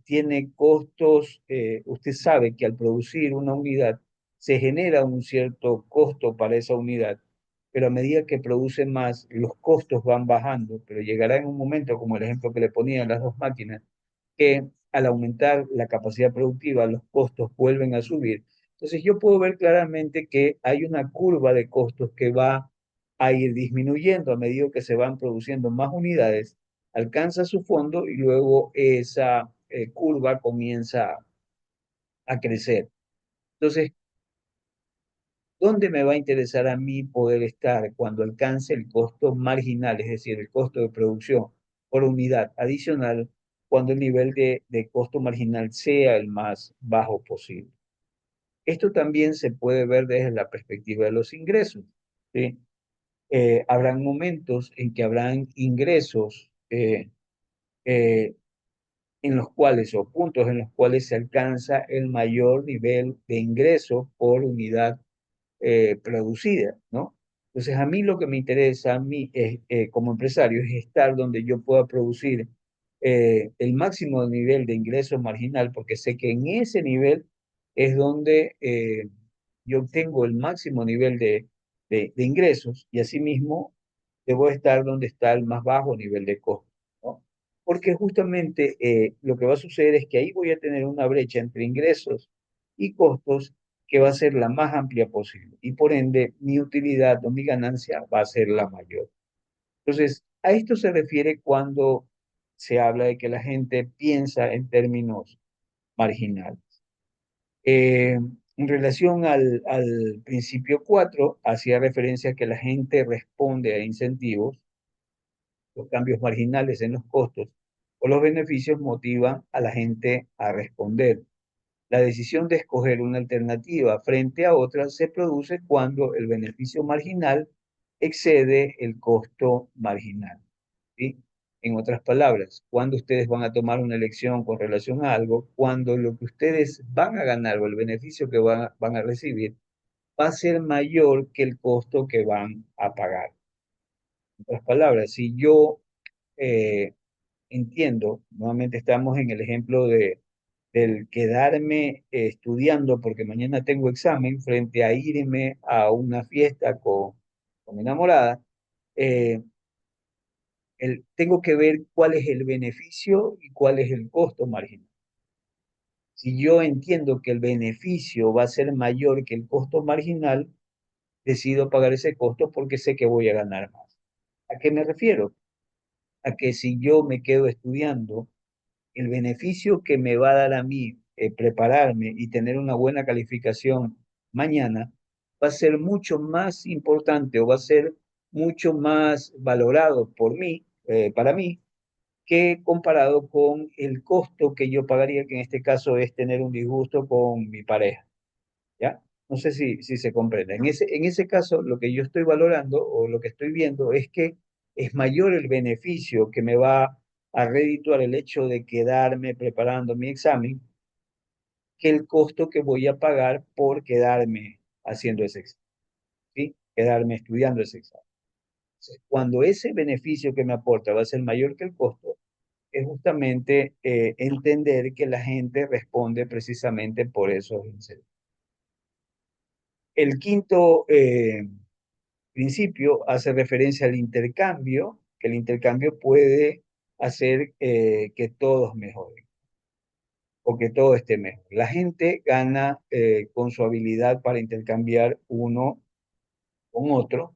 tiene costos, usted sabe que al producir una unidad se genera un cierto costo para esa unidad, pero a medida que produce más, los costos van bajando, pero llegará en un momento, como el ejemplo que le ponía en las dos máquinas, que al aumentar la capacidad productiva, los costos vuelven a subir. Entonces yo puedo ver claramente que hay una curva de costos que va a ir disminuyendo a medida que se van produciendo más unidades, alcanza su fondo y luego esa curva comienza a crecer. Entonces, ¿dónde me va a interesar a mí poder estar cuando alcance el costo marginal, es decir, el costo de producción por unidad adicional, cuando el nivel de costo marginal sea el más bajo posible? Esto también se puede ver desde la perspectiva de los ingresos, ¿sí? Habrán momentos en que habrán ingresos eh, en los cuales, o puntos en los cuales se alcanza el mayor nivel de ingreso por unidad producida, ¿no? Entonces, a mí lo que me interesa, a mí como empresario, es estar donde yo pueda producir el máximo nivel de ingreso marginal, porque sé que en ese nivel es donde yo obtengo el máximo nivel de ingresos y asimismo debo estar donde está el más bajo nivel de costo, ¿no? Porque justamente lo que va a suceder es que ahí voy a tener una brecha entre ingresos y costos que va a ser la más amplia posible y por ende mi utilidad o mi ganancia va a ser la mayor. Entonces, a esto se refiere cuando se habla de que la gente piensa en términos marginales. En relación al principio 4 hacía referencia a que la gente responde a incentivos, los cambios marginales en los costos o los beneficios motivan a la gente a responder. La decisión de escoger una alternativa frente a otra se produce cuando el beneficio marginal excede el costo marginal. ¿Sí? En otras palabras, cuando ustedes van a tomar una elección con relación a algo, cuando lo que ustedes van a ganar o el beneficio que van a recibir va a ser mayor que el costo que van a pagar. En otras palabras, si yo eh, entiendo, nuevamente estamos en el ejemplo del quedarme estudiando porque mañana tengo examen frente a irme a una fiesta con mi enamorada, eh, tengo que ver cuál es el beneficio y cuál es el costo marginal. Si yo entiendo que el beneficio va a ser mayor que el costo marginal, decido pagar ese costo porque sé que voy a ganar más. ¿A qué me refiero? A que si yo me quedo estudiando, el beneficio que me va a dar a mí prepararme y tener una buena calificación mañana va a ser mucho más importante o va a ser mucho más valorado por mí, para mí, que comparado con el costo que yo pagaría, que en este caso es tener un disgusto con mi pareja, ¿ya? No sé si se comprende. En ese caso, lo que yo estoy valorando o lo que estoy viendo es que es mayor el beneficio que me va a redituar el hecho de quedarme preparando mi examen que el costo que voy a pagar por quedarme haciendo ese examen, ¿sí? Quedarme estudiando ese examen. Entonces, cuando ese beneficio que me aporta va a ser mayor que el costo, es justamente entender que la gente responde precisamente por esos incentivos. El quinto principio hace referencia al intercambio, que el intercambio puede hacer que todos mejoren o que todo esté mejor. La gente gana con su habilidad para intercambiar uno con otro.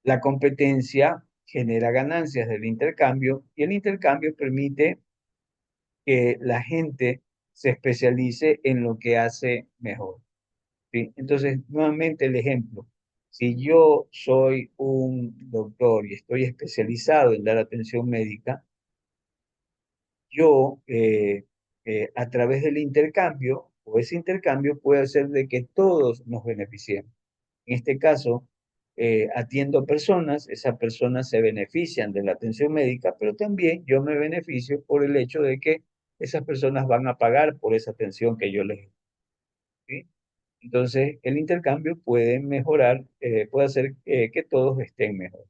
La competencia genera ganancias del intercambio y el intercambio permite que la gente se especialice en lo que hace mejor. ¿Sí? Entonces, nuevamente el ejemplo. Si yo soy un doctor y estoy especializado en dar atención médica, yo a través del intercambio, o ese intercambio puede hacer de que todos nos beneficiemos. En este caso, atiendo personas, esas personas se benefician de la atención médica, pero también yo me beneficio por el hecho de que esas personas van a pagar por esa atención que yo les doy. ¿Sí? Entonces, el intercambio puede mejorar, puede hacer que todos estén mejor.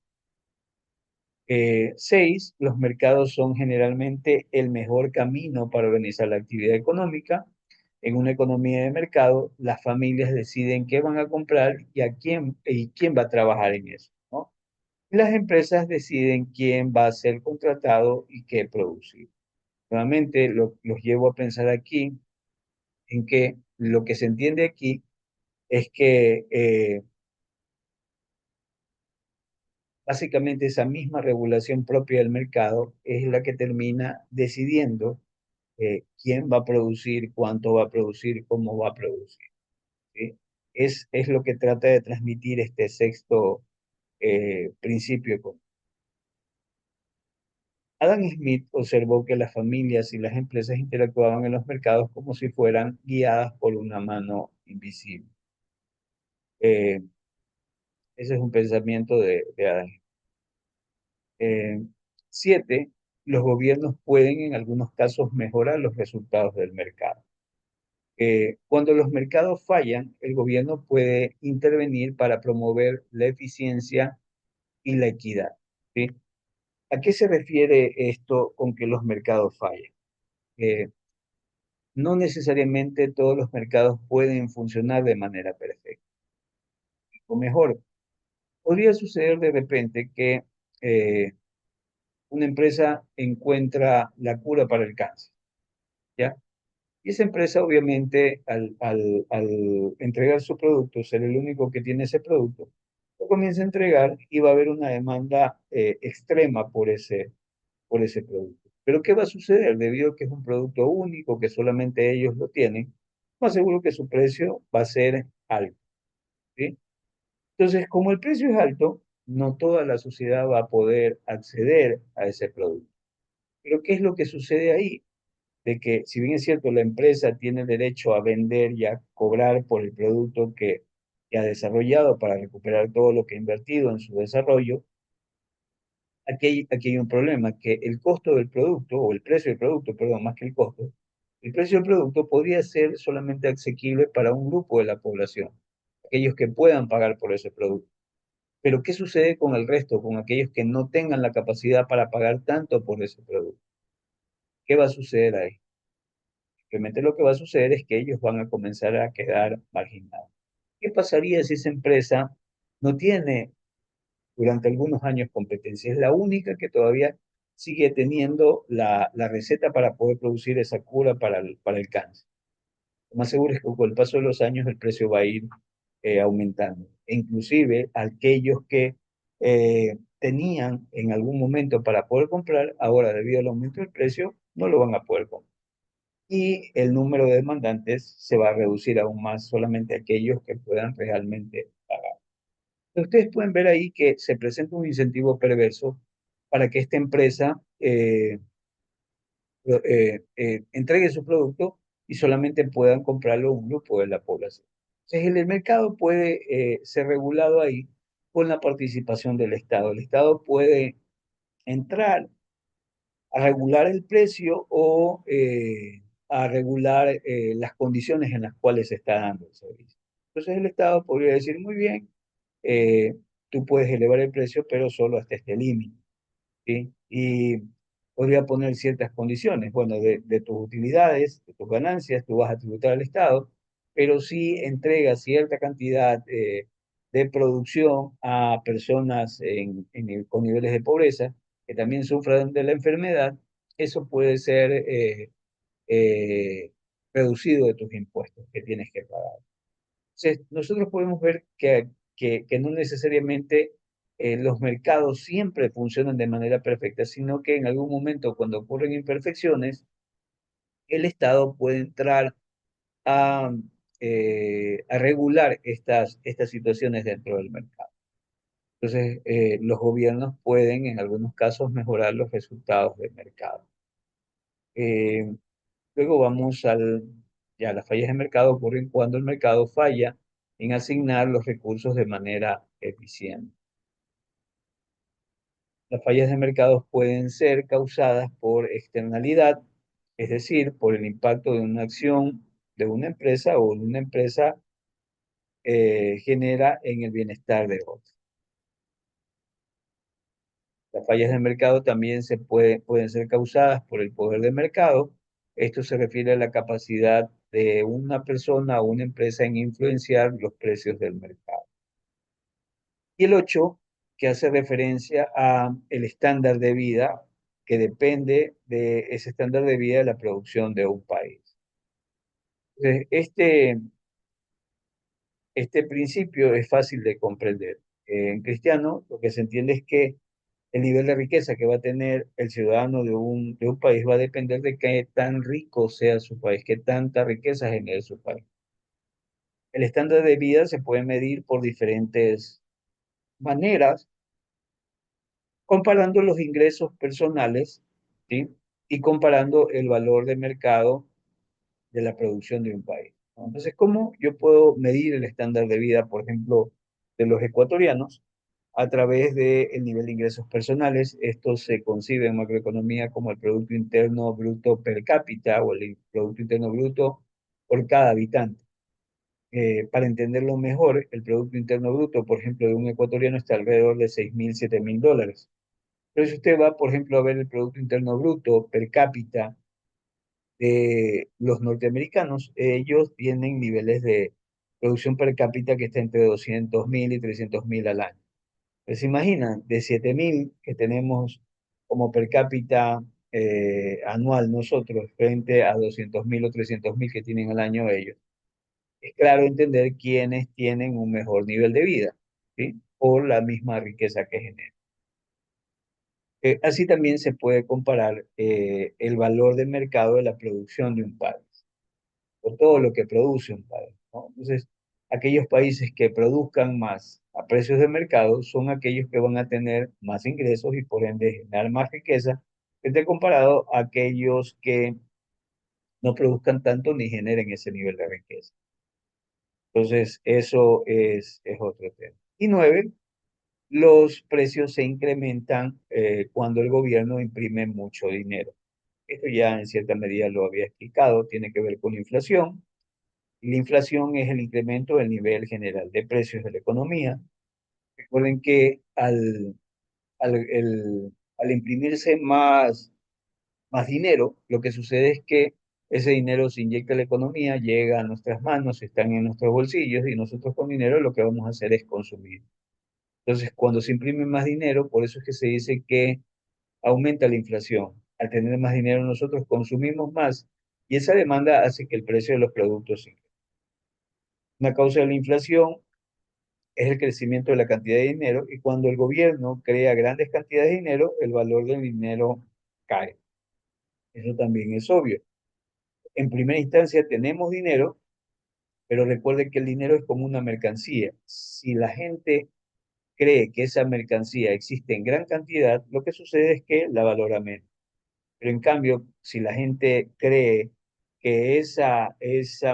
Seis, los mercados son generalmente el mejor camino para organizar la actividad económica. En una economía de mercado, las familias deciden qué van a comprar y quién va a trabajar en eso, ¿no? Y las empresas deciden quién va a ser contratado y qué producir. Nuevamente, los llevo a pensar aquí en que lo que se entiende aquí es que básicamente esa misma regulación propia del mercado es la que termina decidiendo quién va a producir, cuánto va a producir, cómo va a producir. ¿Sí? Es lo que trata de transmitir este sexto principio económico. Adam Smith observó que las familias y las empresas interactuaban en los mercados como si fueran guiadas por una mano invisible. Eh, Ese es un pensamiento de Adam. Eh, Siete, los gobiernos pueden en algunos casos mejorar los resultados del mercado. Cuando los mercados fallan, el gobierno puede intervenir para promover la eficiencia y la equidad. ¿Sí? ¿A qué se refiere esto con que los mercados fallen? Eh, no necesariamente todos los mercados pueden funcionar de manera perfecta. O mejor, podría suceder de repente que eh, una empresa encuentra la cura para el cáncer, ¿ya? Y esa empresa, obviamente, al entregar su producto, ser el único que tiene ese producto, lo comienza a entregar y va a haber una demanda extrema por ese producto. Pero ¿qué va a suceder? Debido a que es un producto único, que solamente ellos lo tienen, más seguro que su precio va a ser alto. ¿Sí? Entonces, como el precio es alto, no toda la sociedad va a poder acceder a ese producto. Pero ¿qué es lo que sucede ahí? De que si bien es cierto, la empresa tiene derecho a vender y a cobrar por el producto que que ha desarrollado para recuperar todo lo que ha invertido en su desarrollo, aquí hay un problema, que el costo del producto, o el precio del producto, perdón, más que el costo, el precio del producto podría ser solamente asequible para un grupo de la población, aquellos que puedan pagar por ese producto. Pero ¿qué sucede con el resto, con aquellos que no tengan la capacidad para pagar tanto por ese producto? ¿Qué va a suceder ahí? Simplemente lo que va a suceder es que ellos van a comenzar a quedar marginados. ¿Qué pasaría si esa empresa no tiene durante algunos años competencia? Es la única que todavía sigue teniendo la receta para poder producir esa cura para el cáncer. Lo más seguro es que con el paso de los años el precio va a ir aumentando. E inclusive aquellos que tenían en algún momento para poder comprar, ahora debido al aumento del precio, no lo van a poder comprar. Y el número de demandantes se va a reducir aún más, solamente aquellos que puedan realmente pagar. Ustedes pueden ver ahí que se presenta un incentivo perverso para que esta empresa entregue su producto y solamente puedan comprarlo un grupo de la población. Entonces, el mercado puede ser regulado ahí con la participación del Estado. El Estado puede entrar a regular el precio o a regular las condiciones en las cuales se está dando el servicio. Entonces, el Estado podría decir, muy bien, tú puedes elevar el precio, pero solo hasta este límite. ¿Sí? Y podría poner ciertas condiciones. Bueno, de tus utilidades, de tus ganancias, tú vas a tributar al Estado, pero si entregas cierta cantidad de producción a personas con niveles de pobreza que también sufran de la enfermedad, eso puede ser eh, reducido de tus impuestos que tienes que pagar. Entonces, nosotros podemos ver que no necesariamente los mercados siempre funcionan de manera perfecta, sino que en algún momento, cuando ocurren imperfecciones, el Estado puede entrar a, a regular estas situaciones dentro del mercado. Entonces, los gobiernos pueden, en algunos casos, mejorar los resultados del mercado. Eh, Luego vamos ya las fallas de mercado ocurren cuando el mercado falla en asignar los recursos de manera eficiente. Las fallas de mercado pueden ser causadas por externalidad, es decir, por el impacto de una acción de una empresa o de una empresa genera en el bienestar de otros. Las fallas de mercado también pueden ser causadas por el poder de mercado. Esto se refiere a la capacidad de una persona o una empresa en influenciar los precios del mercado. Y el 8, que hace referencia a el estándar de vida que depende de ese estándar de vida de la producción de un país. Entonces, este principio es fácil de comprender. En cristiano, lo que se entiende es que el nivel de riqueza que va a tener el ciudadano de un país va a depender de qué tan rico sea su país, qué tanta riqueza genere su país. El estándar de vida se puede medir por diferentes maneras, comparando los ingresos personales, ¿sí? Y comparando el valor de mercado de la producción de un país, ¿no? Entonces, ¿cómo yo puedo medir el estándar de vida, por ejemplo, de los ecuatorianos? A través del nivel de ingresos personales. Esto se concibe en macroeconomía como el Producto Interno Bruto per cápita o el Producto Interno Bruto por cada habitante. Para entenderlo mejor, el Producto Interno Bruto, por ejemplo, de un ecuatoriano está alrededor de 6.000, 7.000 dólares. Pero si usted va, por ejemplo, a ver el Producto Interno Bruto per cápita de los norteamericanos, ellos tienen niveles de producción per cápita que está entre 200.000 y 300.000 al año. Pues se imaginan, de 7.000 que tenemos como per cápita anual nosotros frente a 200.000 o 300.000 que tienen al año ellos. Es claro entender quiénes tienen un mejor nivel de vida, ¿sí? Por la misma riqueza que generan. Así también se puede comparar el valor de mercado de la producción de un país, por todo lo que produce un país, ¿no? Entonces, aquellos países que produzcan más a precios de mercado son aquellos que van a tener más ingresos y por ende generar más riqueza, esté comparado a aquellos que no produzcan tanto ni generen ese nivel de riqueza. Entonces, eso es otro tema. Y nueve, los precios se incrementan cuando el gobierno imprime mucho dinero. Esto ya en cierta medida lo había explicado, tiene que ver con la inflación. Y la inflación es el incremento del nivel general de precios de la economía. Recuerden que al imprimirse más dinero, lo que sucede es que ese dinero se inyecta a la economía, llega a nuestras manos, están en nuestros bolsillos y nosotros con dinero lo que vamos a hacer es consumir. Entonces, cuando se imprime más dinero, por eso es que se dice que aumenta la inflación. Al tener más dinero nosotros consumimos más y esa demanda hace que el precio de los productos se incremente. Una causa de la inflación es el crecimiento de la cantidad de dinero y cuando el gobierno crea grandes cantidades de dinero, el valor del dinero cae. Eso también es obvio. En primera instancia tenemos dinero, pero recuerden que el dinero es como una mercancía. Si la gente cree que esa mercancía existe en gran cantidad, lo que sucede es que la valora menos. Pero en cambio, si la gente cree que esa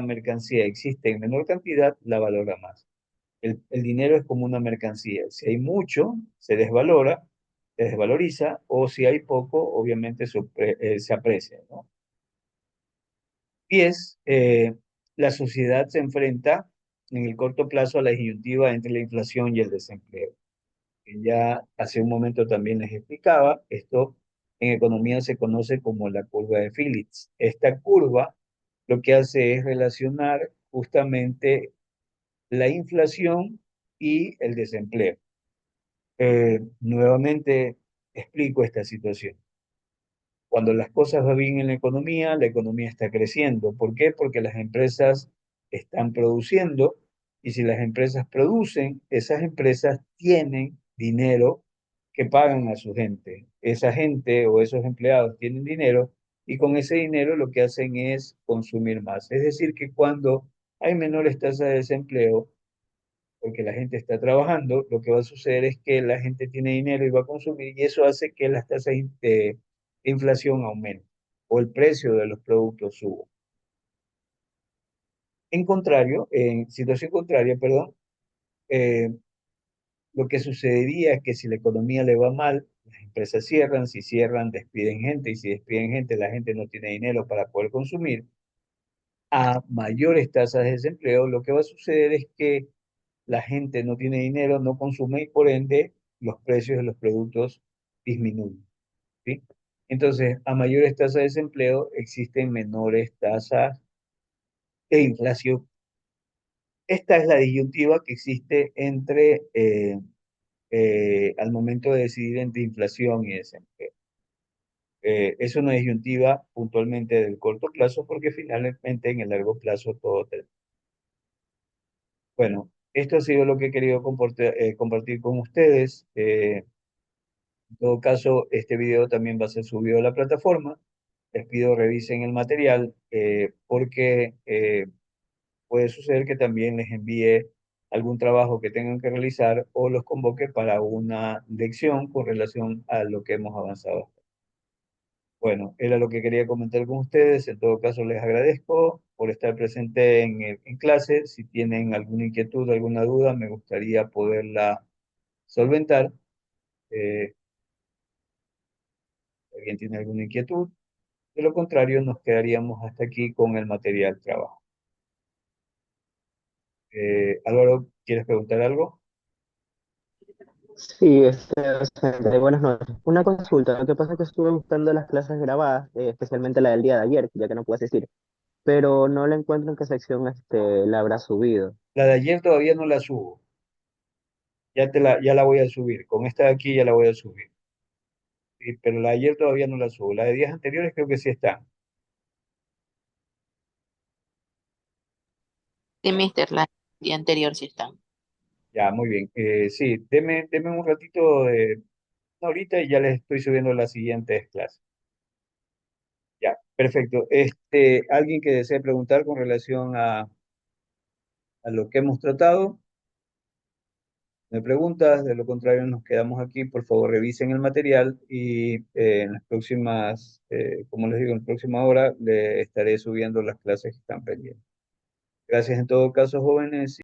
mercancía existe en menor cantidad, la valora más. El dinero es como una mercancía. Si hay mucho, se desvalora, se desvaloriza, o si hay poco, obviamente se aprecia, ¿no? 10, la sociedad se enfrenta en el corto plazo a la disyuntiva entre la inflación y el desempleo. Que ya hace un momento también les explicaba, esto en economía se conoce como la curva de Phillips. Esta curva lo que hace es relacionar justamente la inflación y el desempleo. Nuevamente explico esta situación. Cuando las cosas van bien en la economía está creciendo. ¿Por qué? Porque las empresas están produciendo y si las empresas producen, esas empresas tienen dinero que pagan a su gente. Esa gente o esos empleados tienen dinero y con ese dinero lo que hacen es consumir más. Es decir, que cuando hay menores tasas de desempleo, porque la gente está trabajando, lo que va a suceder es que la gente tiene dinero y va a consumir y eso hace que las tasas de inflación aumenten o el precio de los productos suba. En situación contraria, perdón, eh, lo que sucedería es que si la economía le va mal, las empresas cierran, si cierran, despiden gente y si despiden gente, la gente no tiene dinero para poder consumir. A mayores tasas de desempleo, lo que va a suceder es que la gente no tiene dinero, no consume y por ende los precios de los productos disminuyen, ¿sí? Entonces, a mayores tasas de desempleo existen menores tasas de inflación. Esta es la disyuntiva que existe entre, al momento de decidir entre inflación y desempleo. Es una disyuntiva puntualmente del corto plazo porque finalmente en el largo plazo todo termina. Bueno, esto ha sido lo que he querido compartir con ustedes. En todo caso, este video también va a ser subido a la plataforma. Les pido revisen el material porque puede suceder que también les envíe algún trabajo que tengan que realizar o los convoque para una lección con relación a lo que hemos avanzado. Bueno, era lo que quería comentar con ustedes. En todo caso, les agradezco por estar presente en clase. Si tienen alguna inquietud, alguna duda, me gustaría poderla solventar. Eh, si alguien tiene alguna inquietud. De lo contrario, nos quedaríamos hasta aquí con el material trabajo. Álvaro, ¿quieres preguntar algo? Sí, docente, buenas noches. Una consulta, lo que pasa es que estuve buscando las clases grabadas, especialmente la del día de ayer, ya que no puedes decir, pero no la encuentro en qué sección la habrá subido. La de ayer todavía no la subo. Ya la voy a subir. Con esta de aquí ya la voy a subir. Sí, pero la de ayer todavía no la subo. La de días anteriores creo que sí está. Sí, mister, la día anterior sí está. Ya, muy bien. Sí, deme un ratito de ahorita y ya les estoy subiendo las siguientes clases. Ya, perfecto. ¿Alguien que desee preguntar con relación a lo que hemos tratado? ¿Me preguntas? De lo contrario, nos quedamos aquí. Por favor, revisen el material y en las próximas, como les digo, en la próxima hora le estaré subiendo las clases que están pendientes. Gracias en todo caso, jóvenes.